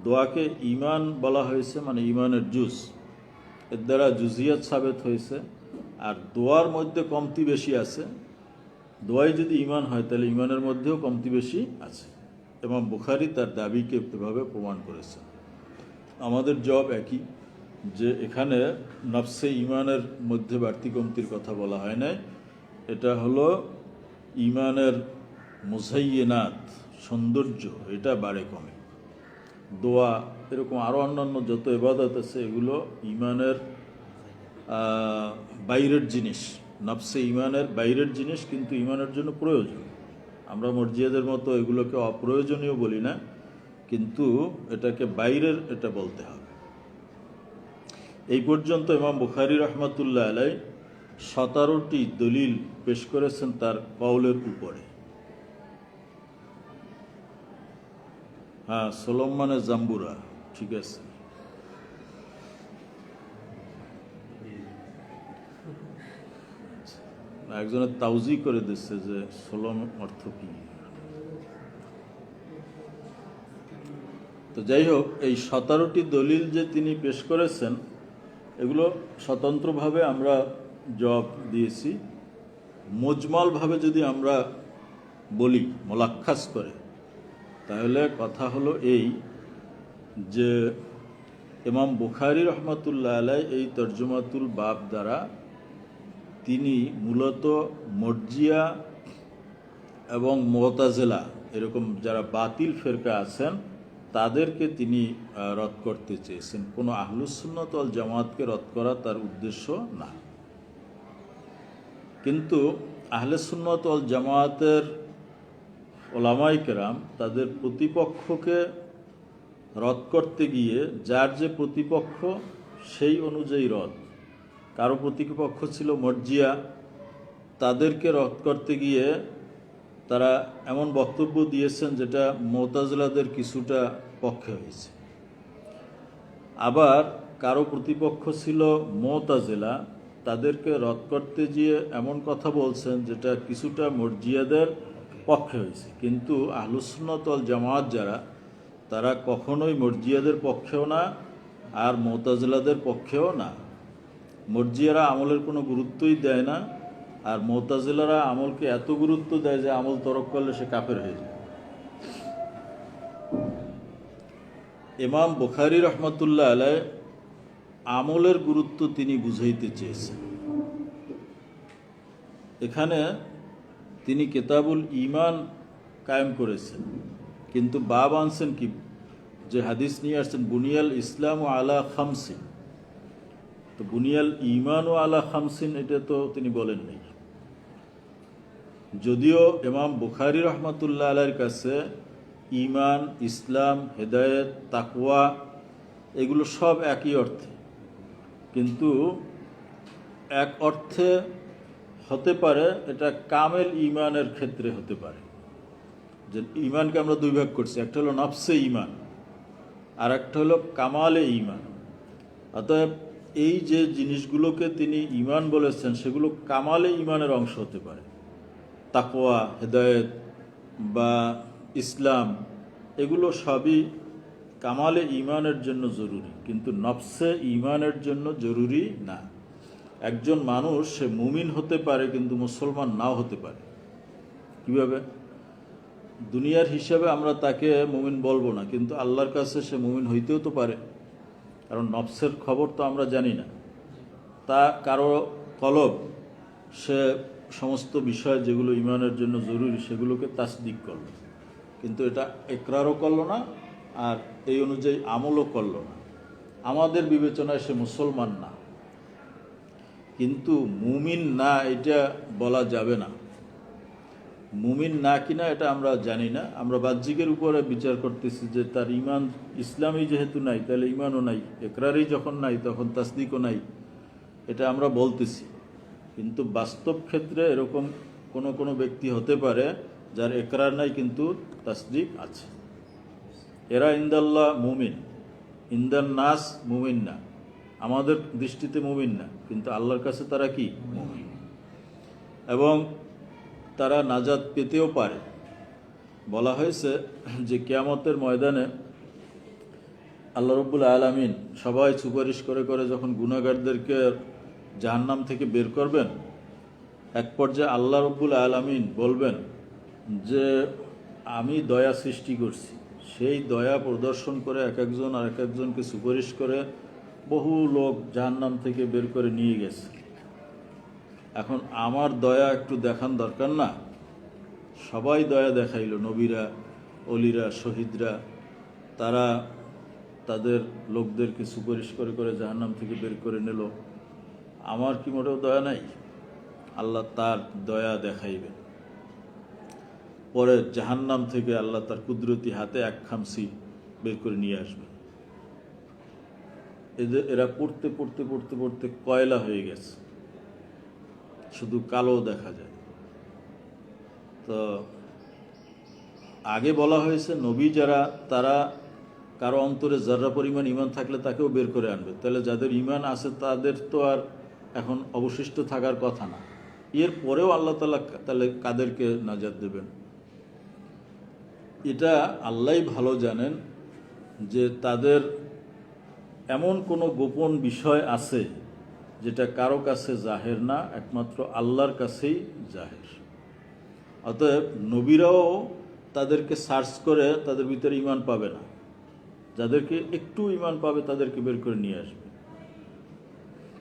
দোয়াকে ইমান বলা হয়েছে, মানে ইমানের জুজ, এর দ্বারা জুজিয়াত সাবেত হয়েছে। আর দোয়ার মধ্যে কমতি বেশি আছে, দোয়াই যদি ইমান হয় তাহলে ইমানের মধ্যেও কমতি বেশি আছে। এবং বুখারী তার দাবিকে এভাবে প্রমাণ করেছে। আমাদের জব একই, যে এখানে নফসে ইমানের মধ্যে বাড়তি কমতির কথা বলা হয় নাই, এটা হলো ইমানের মুজাইয়িনাত, সৌন্দর্য, এটা বাড়ে কমে। দোয়া এরকম আরও অন্যান্য যত ইবাদত আছে, এগুলো ইমানের বাইরের জিনিস, নফসে ইমানের বাইরের জিনিস, কিন্তু ইমানের জন্য প্রয়োজন। আমরা মসজিদের মতো এগুলোকে অপ্রয়োজনীয় বলি না, কিন্তু এটাকে বাইরের এটা বলতে হবে। এই পর্যন্ত ইমাম বুখারী রহমাতুল্লাহ আলাইহি 17টি দলিল পেশ করেছেন তার কওলের উপরে। হ্যাঁ, সোলম মানে জাম্বুরা, ঠিক আছে। একজনের তাউজি করে দিচ্ছে যে সোলম অর্থ কি। তো যাই হোক, এই 17টি দলিল যে তিনি পেশ করেছেন এগুলো স্বতন্ত্রভাবে আমরা জবাব দিয়েছি। মুজমালভাবে যদি আমরা বলি মোলাক্খাস করে, তাহলে কথা হলো এই যে ইমাম বুখারী রহমাতুল্লাহ আলাইহি এই তরজমাতুল বাব দ্বারা তিনি মূলত মরজিয়া এবং মুতাজিলা এরকম যারা বাতিল ফেরকা আছেন তাদেরকে তিনি রদ করতে চেয়েছেন। কোনো আহলুস সুন্নাত ওয়াল জামাতকে রদ করা তার উদ্দেশ্য না। কিন্তু আহলে সুন্নাত ওয়াল জামাতের ওলামায়ে কেরাম তাদের প্রতিপক্ষকে রদ করতে গিয়ে যার যে প্রতিপক্ষ সেই অনুযায়ী রদ। কারো প্রতিপক্ষ ছিল মরজিয়া, তাদেরকে রদ করতে গিয়ে তারা এমন বক্তব্য দিয়েছেন যেটা মুতাজিলাদের কিছুটা পক্ষে হয়েছে। আবার কারো প্রতিপক্ষ ছিল মুতাজিলা, তাদেরকে রদ করতে গিয়ে এমন কথা বলছেন যেটা কিছুটা মরজিয়াদের পক্ষে হয়েছে। কিন্তু আহলুস সুন্নাত ওয়াল জামাত যারা, তারা কখনোই মরজিয়াদের পক্ষেও না আর মুতাজিলাদের পক্ষেও না। মরজিয়ারা আমলের কোনো গুরুত্বই দেয় না, আর মুতাজিলারা আমলকে এত গুরুত্ব দেয় যে আমল তরক করলে সে কাফের হয়ে যায়। ইমাম বুখারী রহমাতুল্লাহ আলাইহি আমলের গুরুত্ব তিনি বুঝাইতে চেয়েছেন। এখানে তিনি কিতাবুল ঈমান কায়েম করেছেন, কিন্তু বাব আনছেন কি, যে হাদিস নিয়ে আসছেন বুনিয়াল ইসলাম আলা খামসিন। তো বুনিয়াল ঈমান ও আলা খামসিন এটা তো তিনি বলেন নাই। যদিও ইমাম বুখারী রহমাতুল্লাহ আলাইহির কাছে ঈমান, ইসলাম, হেদায়েত, তাকওয়া এগুলো সব একই অর্থে, কিন্তু এক অর্থে হতে পারে এটা কামেল ঈমানের ক্ষেত্রে হতে পারে। যে ঈমানকে আমরা দুই ভাগ করছি, একটা হলো নফসে ঈমান আর একটা হলো কামালে ঈমান। অতএব এই যে জিনিসগুলোকে তিনি ঈমান বলেছেন সেগুলো কামালে ঈমানের অংশ হতে পারে। তাকওয়া, হেদায়েত বা ইসলাম এগুলো সবই কামালে ঈমানের জন্য জরুরি, কিন্তু নফসে ঈমানের জন্য জরুরি না। একজন মানুষ সে মুমিন হতে পারে কিন্তু মুসলমান নাও হতে পারে। কিভাবে? দুনিয়ার হিসাবে আমরা তাকে মুমিন বলবো না, কিন্তু আল্লাহর কাছে সে মুমিন হইতেও তো পারে, কারণ নফসের খবর তো আমরা জানি না। তা কারো কলব সে সমস্ত বিষয় যেগুলো ঈমানের জন্য জরুরি সেগুলোকে তাসদিক করল, কিন্তু এটা ইকরারও করলো না আর এই অনুযায়ী আমলও করলো না। আমাদের বিবেচনায় সে মুসলমান না, কিন্তু মুমিন না এটা বলা যাবে না। মুমিন না কিনা এটা আমরা জানি না, আমরা বাহ্যিকের উপরে বিচার করতেছি যে তার ঈমান ইসলামই যেহেতু নাই তাহলে ঈমানও নাই, ইকরারই যখন নাই তখন তাসদিকও নাই, এটা আমরা বলতেছি। কিন্তু বাস্তব ক্ষেত্রে এরকম কোনো ব্যক্তি হতে পারে যার ইকরার নাই কিন্তু তাসদিক আছে। এরা ইনদাল্লাহ মুমিন, ইনদান নাস মুমিন না, আমাদের দৃষ্টিতে মুমিন না, কিন্তু আল্লাহর কাছে তারা কি মুমিন, এবং তারা নাজাত পেতেও পারে। বলা হয়েছে যে কিয়ামতের ময়দানে আল্লাহ রাব্বুল আলামিন সবাই সুপারিশ করে করে যখন গুনাহগারদেরকে জাহান্নাম থেকে বের করবেন, এক পর্যায়ে আল্লাহ রাব্বুল আলামিন বলবেন যে আমি দয়া সৃষ্টি করছি। সেই দয়া প্রদর্শন করে এক একজন আর এক একজনকে সুপারিশ করে বহু লোক জাহান্নাম থেকে বের করে নিয়ে গেছে। এখন আমার দয়া একটু দেখান দরকার না? সবাই দয়া দেখাইল, নবীরা, অলিরা, শহীদরা, তারা তাদের লোকদেরকে সুপারিশ করে করে জাহান্নাম থেকে বের করে নিল। আমার কি মোটেও দয়া নাই? আল্লাহ তার দয়া দেখাইবেন। পরে জাহান্নাম থেকে আল্লাহ তার কুদরতি হাতে এক খামসি বের করে নিয়ে আসবে। এরা পড়তে পড়তে পড়তে পড়তে কয়লা হয়ে গেছে, শুধু কালো দেখা যায়। তো আগে বলা হয়েছে নবী যারা, তারা কারো অন্তরে যারা পরিমাণ ঈমান থাকলে তাকেও বের করে আনবে। তাহলে যাদের ঈমান আছে তাদের তো আর এখন অবশিষ্ট থাকার কথা না, এর পরেও আল্লাহ তাআলা তাহলে কাদেরকে নাজাত দেবেন? এটা আল্লাহই ভালো জানেন যে তাদের এমন কোনো গোপন বিষয় আছে যেটা কারো কাছে জাহের না, একমাত্র আল্লাহর কাছেই জাহের। অতএব নবীরাও তাদেরকে সার্চ করে তাদের ভিতরে ঈমান পাবে না, যাদেরকে একটু ঈমান পাবে তাদেরকে বের করে নিয়ে আসবে।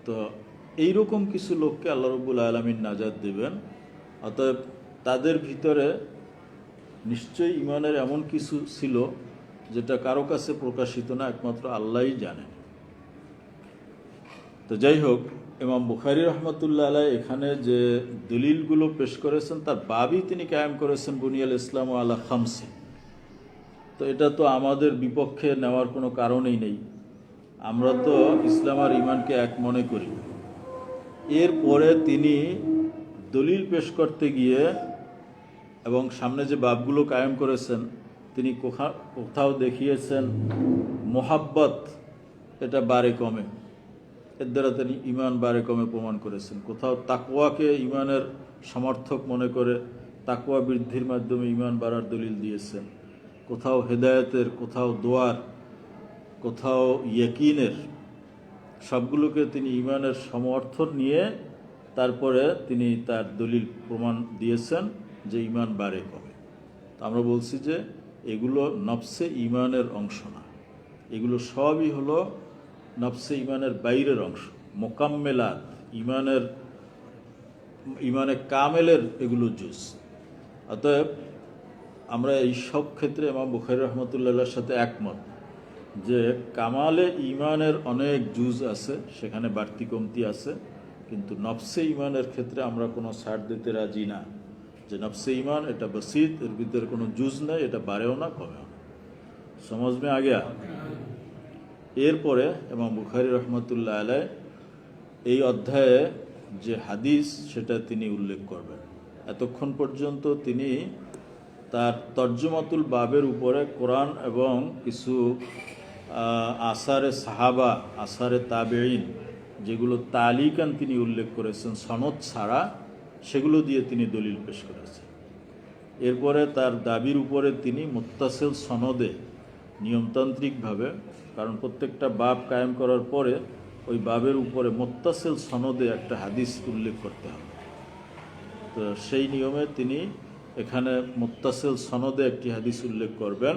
তো এইরকম কিছু লোককে আল্লাহ রাব্বুল আলামিন নাজাত দেবেন। অতএব তাদের ভিতরে নিশ্চয়ই ঈমানের এমন কিছু ছিল যেটা কারো কাছে প্রকাশিত না, একমাত্র আল্লাহই জানেন। তো যাই হোক, ইমাম বুখারী রহমতুল্লাহ আলাইহ এখানে যে দলিলগুলো পেশ করেছেন তার বাবই তিনি কায়েম করেছেন বুনিয়াল ইসলাম আলা খামসি। তো এটা তো আমাদের বিপক্ষে নেওয়ার কোনো কারণই নেই, আমরা তো ইসলাম আর ঈমানকে এক মনে করি। এরপরে তিনি দলিল পেশ করতে গিয়ে এবং সামনে যে বাবগুলো কায়েম করেছেন তিনি কোথাও দেখিয়েছেন মোহাব্বত এটা বাড়ে কমে, এর দ্বারা তিনি ঈমান বাড়ে কমে প্রমাণ করেছেন। কোথাও তাকওয়াকে ঈমানের সমর্থক মনে করে তাকওয়া বৃদ্ধির মাধ্যমে ঈমান বাড়ার দলিল দিয়েছেন। কোথাও হেদায়েতের, কোথাও দোয়ার, কোথাও ইয়াকিনের, সবগুলোকে তিনি ঈমানের সমর্থন নিয়ে তারপরে তিনি তার দলিল প্রমাণ দিয়েছেন যে ঈমান বাড়ে কমে। তো আমরা বলছি যে এগুলো নফসে ঈমানের অংশ না, এগুলো সবই হলো নফসে ঈমানের বাইরের অংশ, মোকাম্মেলাত, ঈমানে কামেলের এগুলো জুজ। অতএব আমরা এই সব ক্ষেত্রে ইমাম বুখারী রহমতুল্লাহর সাথে একমত যে কামালে ঈমানের অনেক জুজ আছে, সেখানে বাড়তি কমতি আছে, কিন্তু নফসে ঈমানের ক্ষেত্রে আমরা কোনো ছাড় দিতে রাজি না যে নফসে ঈমান এটা বসিত, এর ভিতরে কোনো জুজ নেই, এটা বাড়েও না কমেও না। সমাজ মে আ গয়া। এরপরে ইমাম বুখারী রহমতুল্লাহ আলাইহ এই অধ্যায়ে যে হাদিস সেটা তিনি উল্লেখ করবেন। এতক্ষণ পর্যন্ত তিনি তার তর্জমাতুল বাবের উপরে কোরআন এবং কিছু আসারে সাহাবা, আসারে তাবেঈন, যেগুলো তালিকান তিনি উল্লেখ করেছেন সনদ ছাড়া, সেগুলো দিয়ে তিনি দলিল পেশ করেছেন। এরপরে তার দাবির উপরে তিনি মুত্তাসিল সনদে নিয়মতান্ত্রিকভাবে, কারণ প্রত্যেকটা বাব কায়েম করার পরে ওই বাবের উপরে মুত্তাসিল সনদে একটা হাদিস উল্লেখ করতে হবে। তো সেই নিয়মে তিনি এখানে মুত্তাসিল সনদে একটি হাদিস উল্লেখ করবেন।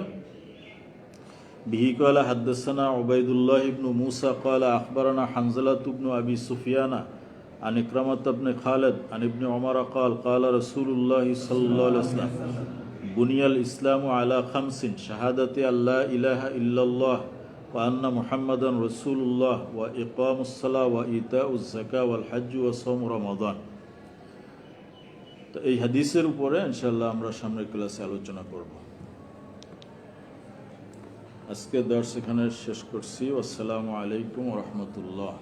বিহি ক্বালা হাদদাসানা উবাইদুল্লাহ ইবনু মুসা ক্বালা আখবারানা হানজালাত ইবনু আবি সুফিয়ানা আন ইকরামাত ইবনে খালিদ আন ইবনে উমর ক্বাল ক্বালা রাসূলুল্লাহ সাল্লাল্লাহু আলাইহি ওয়াসাল্লাম বুনিয়াল ইসলামু আলা খামসিন শাহাদাতি আল্লা ইলাহা ইল্লাল্লাহ ওয়া আন্না মুহাম্মাদান রাসূলুল্লাহ ওয়া ইকামুস সালাহ ওয়া ইতাউজ যাকাত ওয়াল হজ্জ ওয়া সাওম রমাদান। তো এই হাদিসের উপরে ইনশাআল্লাহ আমরা সামনের ক্লাসে আলোচনা করব। আজকে দর্স এখানে শেষ করছি। আসসালামু আলাইকুম ওয়া রাহমাতুল্লাহ।